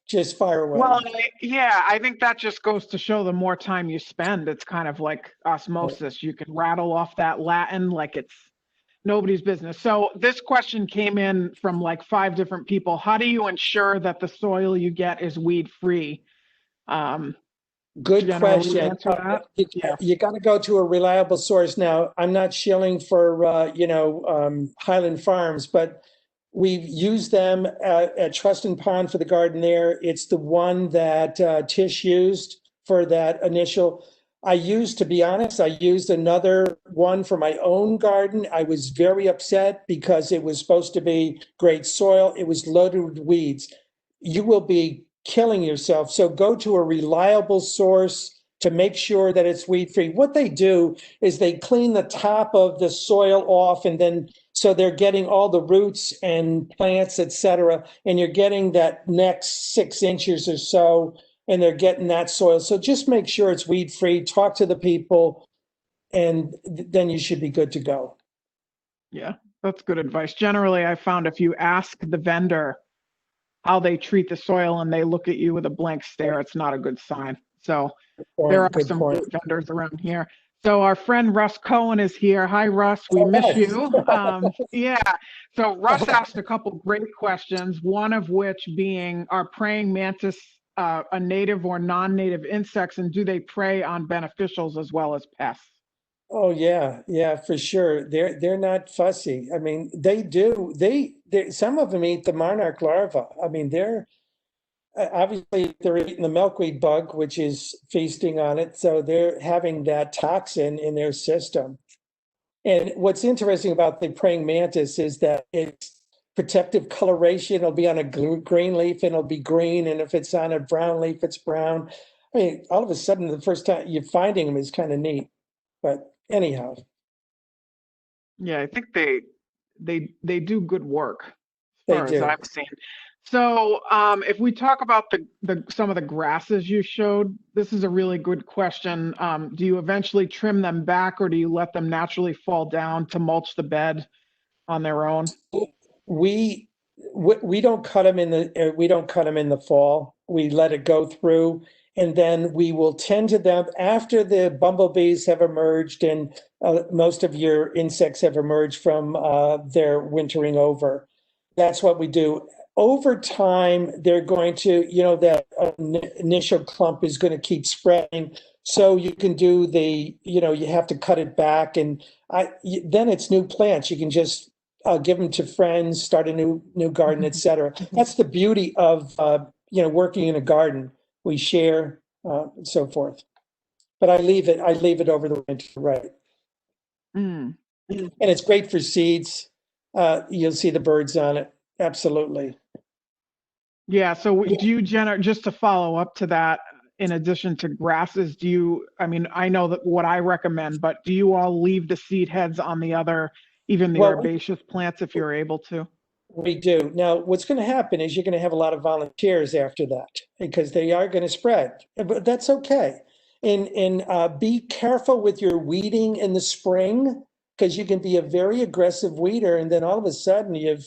just fire away.
Well, yeah, I think that just goes to show the more time you spend, it's kind of like osmosis. You can rattle off that Latin like it's nobody's business. So this question came in from like 5 different people. How do you ensure that the soil you get is weed free?
Good question. You got to go to a reliable source. Now, I'm not shilling for Highland Farms, but we've used them at Trustin Pond for the garden there. It's the one that Tish used for that initial. To be honest, I used another one for my own garden. I was very upset because it was supposed to be great soil. It was loaded with weeds. You will be killing yourself. So go to a reliable source to make sure that it's weed free. What they do is they clean the top of the soil off, and then so they're getting all the roots and plants, etc. And you're getting that next 6 inches or so, and they're getting that soil. So just make sure it's weed free, talk to the people, and then you should be good to go.
Yeah, that's good advice. Generally, I found if you ask the vendor how they treat the soil and they look at you with a blank stare, it's not a good sign. So there are
Good
some
point.
great vendors around here. So our friend Russ Cohen is here. Hi, Russ. We
All
miss
right.
you. Yeah. So Russ asked a couple great questions, one of which being, are praying mantis a native or non-native insects, and do they prey on beneficials as well as pests?
Oh yeah, for sure. They're not fussy. I mean, they do. They some of them eat the monarch larva. I mean, they're obviously they're eating the milkweed bug, which is feasting on it. So they're having that toxin in their system. And what's interesting about the praying mantis is that it's protective coloration. It'll be on a green leaf and it'll be green. And if it's on a brown leaf, it's brown. I mean, all of a sudden, the first time you're finding them is kind of neat. But anyhow,
Yeah, I think they do good work as
they
far as
do.
I've seen. So, if we talk about the some of the grasses you showed, this is a really good question. Do you eventually trim them back, or do you let them naturally fall down to mulch the bed on their own?
We we don't cut them in the we don't cut them in the fall. We let it go through, and then we will tend to them after the bumblebees have emerged and most of your insects have emerged from their wintering over. That's what we do. Over time, they're going to, that initial clump is going to keep spreading. So you can do you have to cut it back, and then it's new plants. You can just give them to friends, start a new garden, etc. That's the beauty of working in a garden. We share and so forth. But I leave it over the winter, right?
Mm.
And it's great for seeds. You'll see the birds on it. Absolutely.
Yeah. So, do you generate, just to follow up to that? In addition to grasses, do you? I mean, I know that what I recommend, but do you all leave the seed heads on the other, even the
Well,
herbaceous plants, if you're able to?
we do. Now, what's going to happen is you're going to have a lot of volunteers after that because they are going to spread, but that's okay. And be careful with your weeding in the spring because you can be a very aggressive weeder, and then all of a sudden you've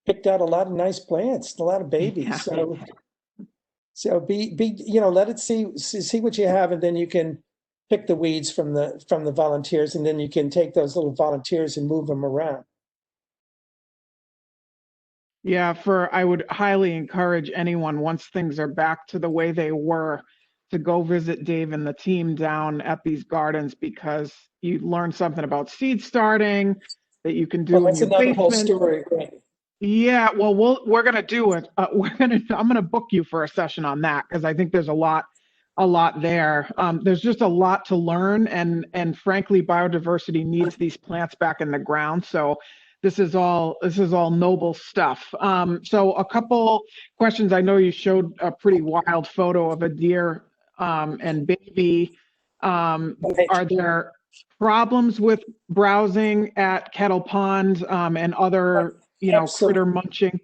picked out a lot of nice plants, a lot of
Yeah.
babies. So be let it see what you have, and then you can pick the weeds from the volunteers, and then you can take those little volunteers and move them around.
Yeah, I would highly encourage anyone, once things are back to the way they were, to go visit Dave and the team down at these gardens, because you learn something about seed starting that you can
Well,
do in
that's
your
another whole
basement.
story. Right?
Yeah, well, we're gonna do it. I'm gonna book you for a session on that, because I think there's a lot there. There's just a lot to learn, and frankly, biodiversity needs these plants back in the ground. So this is all noble stuff. So a couple questions. I know you showed a pretty wild photo of a deer and baby.
Right.
Are there problems with browsing at Kettle Pond and other, critter
Absolutely.
munching?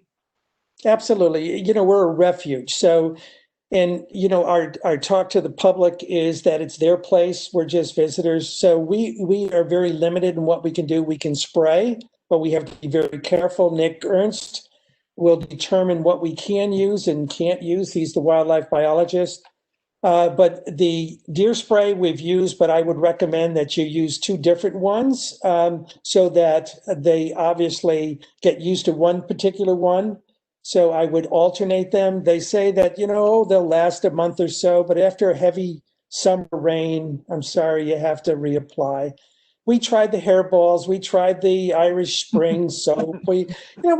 Absolutely. We're a refuge. So, and our talk to the public is that it's their place. We're just visitors. So we are very limited in what we can do. We can spray, but we have to be very careful. Nick Ernst will determine what we can use and can't use. He's the wildlife biologist. But the deer spray we've used, but I would recommend that you use two different ones so that they obviously get used to one particular one. So I would alternate them. They say that, they'll last a month or so, but after a heavy summer rain, I'm sorry, you have to reapply. We tried the hairballs, we tried the Irish Spring soap. We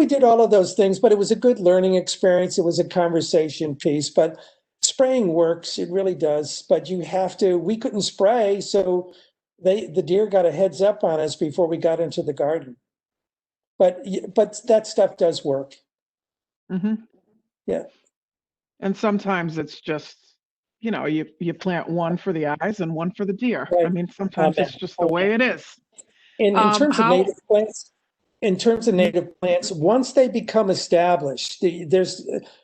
did all of those things, but it was a good learning experience. It was a conversation piece, but spraying works, it really does. But we couldn't spray, so the deer got a heads up on us before we got into the garden. But that stuff does work.
Hmm.
Yeah.
And sometimes it's just, you plant one for the eyes and one for the deer. I
Right.
mean, sometimes
Amen.
it's just the way it is.
In terms of
How?
native plants, once they become established,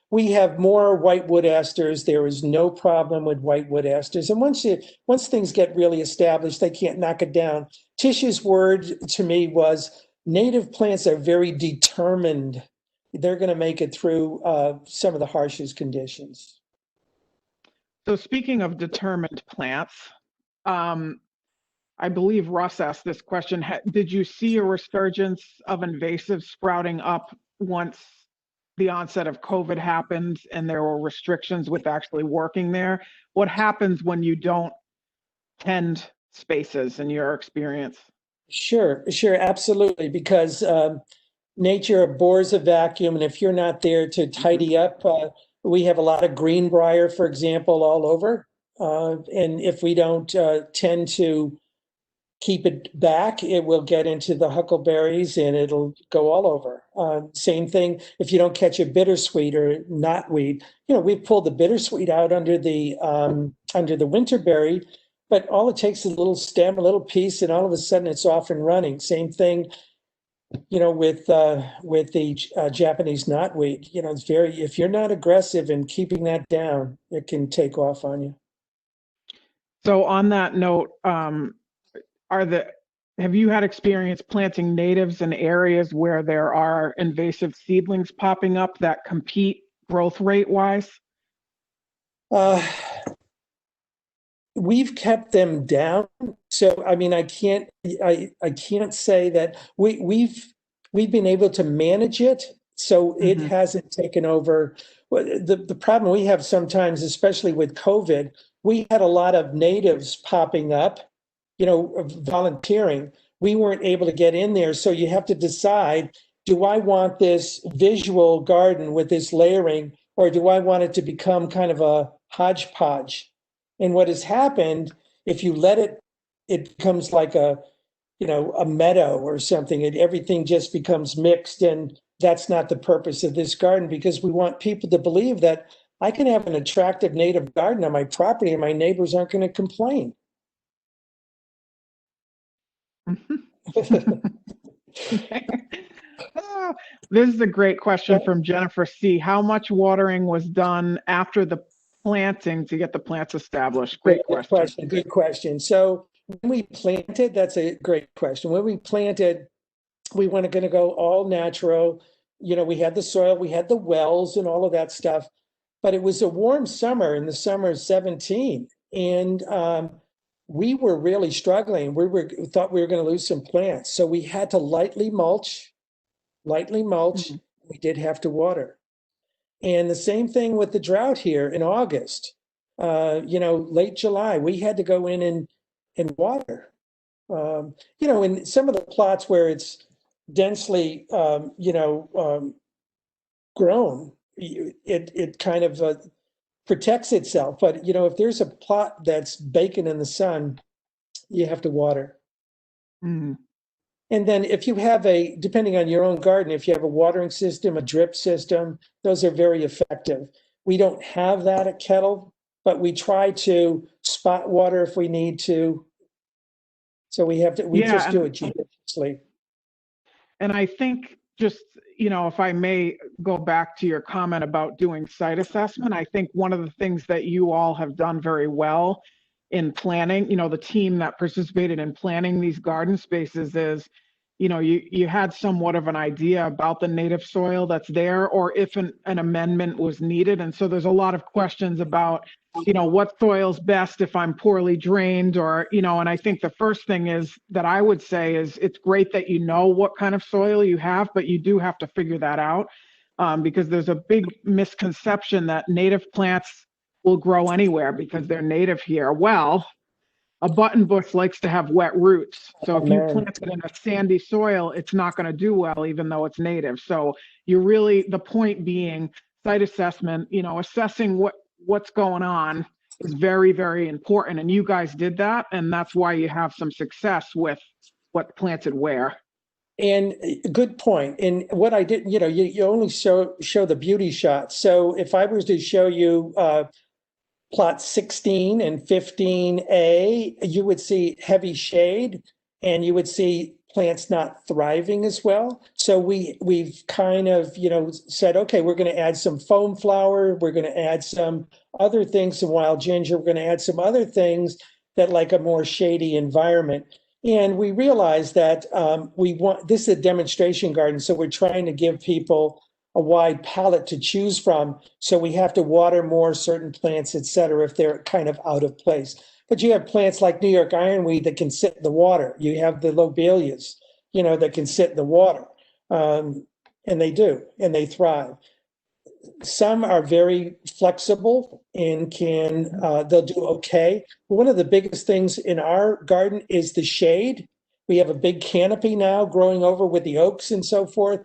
we have more whitewood asters. There is no problem with whitewood asters. And once things get really established, they can't knock it down. Tish's word to me was native plants are very determined. they're going to make it through some of the harshest conditions.
So speaking of determined plants, um, I believe Russ asked this question. Did you see a resurgence of invasives sprouting up once the onset of COVID happened and there were restrictions with actually working there? What happens when you don't tend spaces in your experience?
Sure, absolutely, because nature abhors a vacuum, and if you're not there to tidy up, we have a lot of greenbrier, for example, all over, and if we don't tend to keep it back, it will get into the huckleberries and it'll go all over. Same thing if you don't catch a bittersweet or knotweed. We've pulled the bittersweet out under the winterberry, but all it takes is a little stem, a little piece, and all of a sudden it's off and running. Same thing, with the Japanese knotweed. It's if you're not aggressive in keeping that down, it can take off on you.
So on that note, have you had experience planting natives in areas where there are invasive seedlings popping up that compete growth rate wise?
We've kept them down. So, I mean, I can't say that we've been able to manage it. So it hasn't taken over. The problem we have sometimes, especially with COVID, we had a lot of natives popping up, volunteering. We weren't able to get in there. So you have to decide, do I want this visual garden with this layering, or do I want it to become kind of a hodgepodge? And what has happened, if you let it, it becomes like a meadow or something, and everything just becomes mixed. And that's not the purpose of this garden, because we want people to believe that I can have an attractive native garden on my property and my neighbors aren't going to complain.
This is a great question from Jennifer C. How much watering was done after the planting to get the plants established? Great question.
Good question. So when we planted, that's a great question. When we planted, we weren't going to go all natural. We had the soil, we had the wells and all of that stuff, but it was a warm summer in the summer of 17. And we were really struggling. We thought we were going to lose some plants. So we had to lightly mulch. We did have to water. And the same thing with the drought here in August. Late July, we had to go in and water. In some of the plots where it's densely, grown, it kind of protects itself. But, if there's a plot that's baking in the sun, you have to water. And then if you have depending on your own garden, if you have a watering system, a drip system, those are very effective. We don't have that at Kettle, but we try to spot water if we need to. So we just do it judiciously.
And I think just, if I may go back to your comment about doing site assessment, I think one of the things that you all have done very well in planning, the team that participated in planning these garden spaces is, you had somewhat of an idea about the native soil that's there, or if an amendment was needed. And so there's a lot of questions about, what soil's best if I'm poorly drained, or, and I think the first thing is that I would say is it's great that you know what kind of soil you have, but you do have to figure that out, because there's a big misconception that native plants will grow anywhere because they're native here. Well, a button bush likes to have wet roots. So if you plant it in a sandy soil, it's not going to do well, even though it's native. So the point being site assessment, assessing what's going on is very, very important. And you guys did that. And that's why you have some success with what planted where.
And good point. And what I did, you only show the beauty shots. So if I was to show you plot 16 and 15A, you would see heavy shade and you would see plants not thriving as well. So we've kind of, said, okay, we're going to add some foam flower. We're going to add some other things, some wild ginger. We're going to add some other things that like a more shady environment. And we realized that this is a demonstration garden. So we're trying to give people a wide palette to choose from. So we have to water more certain plants, et cetera, if they're kind of out of place. But you have plants like New York ironweed that can sit in the water. You have the lobelias, that can sit in the water. And they do, and they thrive. Some are very flexible and they'll do okay. One of the biggest things in our garden is the shade. We have a big canopy now growing over with the oaks and so forth.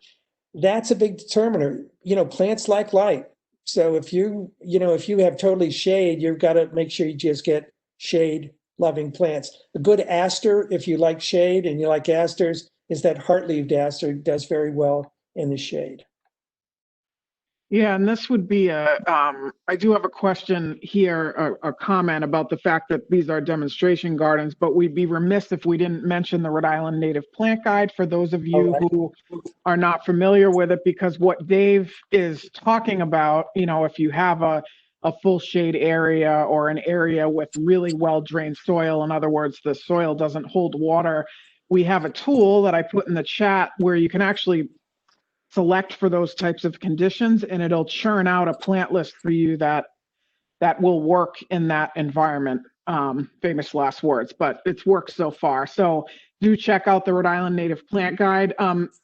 That's a big determiner. Plants like light. So if you have totally shade, you've got to make sure you just get shade loving plants. A good aster, if you like shade and you like asters, is that heart-leaved aster, does very well in the shade.
Yeah, and this would be I do have a question here, a comment about the fact that these are demonstration gardens, but we'd be remiss if we didn't mention the Rhode Island Native Plant Guide for those of you who are not familiar with it, because what Dave is talking about, if you have a full shade area or an area with really well-drained soil, in other words, the soil doesn't hold water, we have a tool that I put in the chat where you can actually select for those types of conditions, and it'll churn out a plant list for you that will work in that environment. Famous last words, but it's worked so far. So do check out the Rhode Island Native Plant Guide.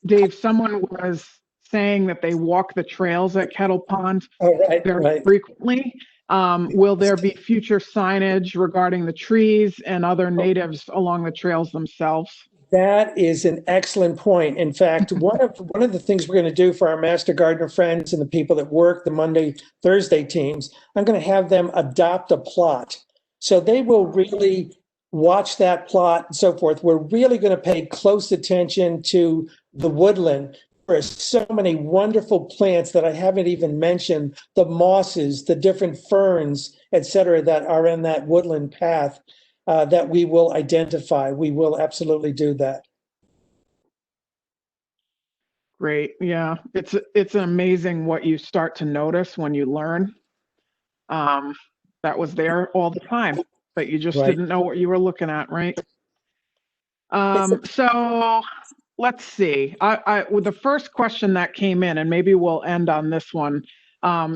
Dave, someone was saying that they walk the trails at Kettle Pond very frequently. Will there be future signage regarding the trees and other natives along the trails themselves?
That is an excellent point. In fact, one of the things we're going to do for our Master Gardener friends and the people that work the Monday, Thursday teams, I'm going to have them adopt a plot. So they will really watch that plot and so forth. We're really going to pay close attention to the woodland. There are so many wonderful plants that I haven't even mentioned, the mosses, the different ferns, et cetera, that are in that woodland path. That we will identify. We will absolutely do that.
Great. Yeah, it's amazing what you start to notice when you learn. That was there all the time, but you just didn't know what you were looking at, right? So let's see. With the first question that came in, and maybe we'll end on this one,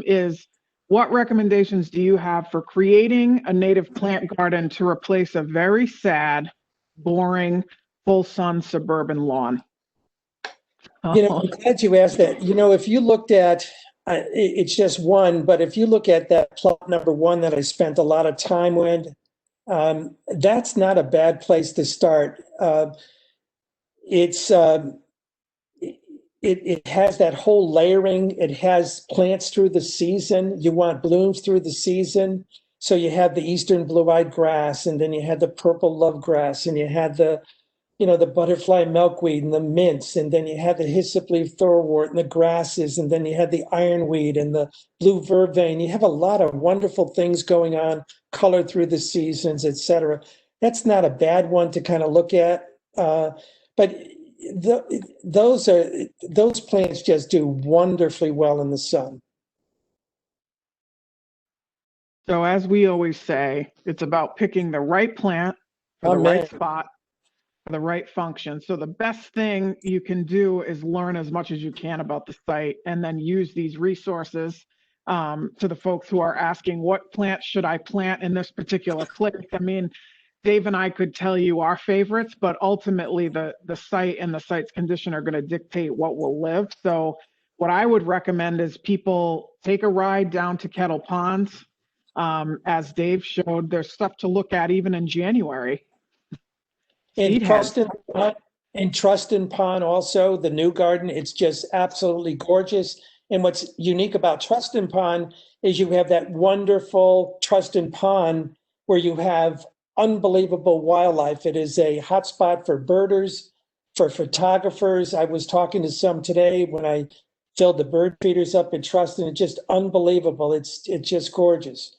is what recommendations do you have for creating a native plant garden to replace a very sad, boring, full sun suburban lawn?
I'm glad you asked that. If you looked at, it's just one, but if you look at that plot number one that I spent a lot of time with, that's not a bad place to start. It has that whole layering. It has plants through the season. You want blooms through the season. So you have the eastern blue-eyed grass, and then you had the purple love grass, and you had the butterfly milkweed and the mints, and then you had the hyssop leaf thorwort and the grasses, and then you had the ironweed and the blue vervain. You have a lot of wonderful things going on, color through the seasons, et cetera. That's not a bad one to kind of look at. But those plants just do wonderfully well in the sun.
So as we always say, it's about picking the right plant for the right spot, for the right function. So the best thing you can do is learn as much as you can about the site and then use these resources to the folks who are asking, what plant should I plant in this particular place? I mean, Dave and I could tell you our favorites, but ultimately the site and the site's condition are going to dictate what will live. So what I would recommend is people take a ride down to Kettle Ponds. As Dave showed, there's stuff to look at even in January.
And Trustin Pond also, the new garden, it's just absolutely gorgeous. And what's unique about Trustin Pond is you have that wonderful Trustin Pond where you have unbelievable wildlife. It is a hotspot for birders, for photographers. I was talking to some today when I filled the bird feeders up at Trustin. It's just unbelievable. It's just gorgeous.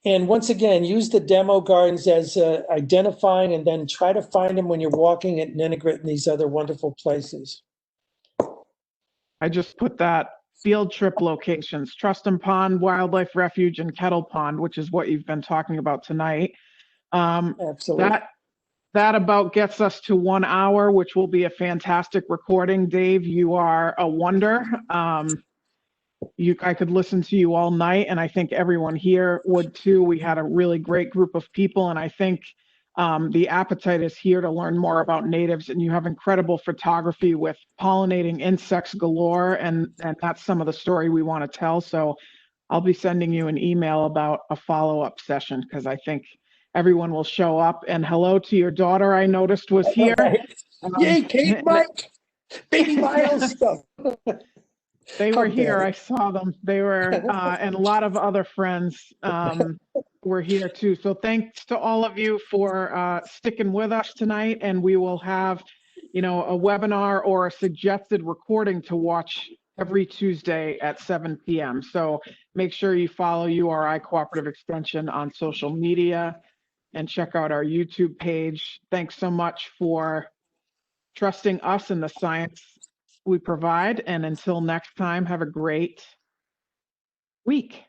And once again, use the demo gardens as identifying, and then try to find them when you're walking at Ninigret and these other wonderful places.
I just put that field trip locations, Trustin Pond Wildlife Refuge and Kettle Pond, which is what you've been talking about tonight.
Absolutely.
That about gets us to 1 hour, which will be a fantastic recording. Dave, you are a wonder. I could listen to you all night, and I think everyone here would too. We had a really great group of people, and I think the appetite is here to learn more about natives. And you have incredible photography with pollinating insects galore, and that's some of the story we want to tell. So I'll be sending you an email about a follow-up session because I think everyone will show up. And hello to your daughter, I noticed was here.
Yay, Kate, Mike, baby Miles.
They were here.
Daddy.
I saw them. They were, and a lot of other friends were here too. So thanks to all of you for sticking with us tonight. And we will have, a webinar or a suggested recording to watch every Tuesday at 7 p.m. So make sure you follow URI Cooperative Extension on social media and check out our YouTube page. Thanks so much for trusting us in the science we provide. And until next time, have a great week.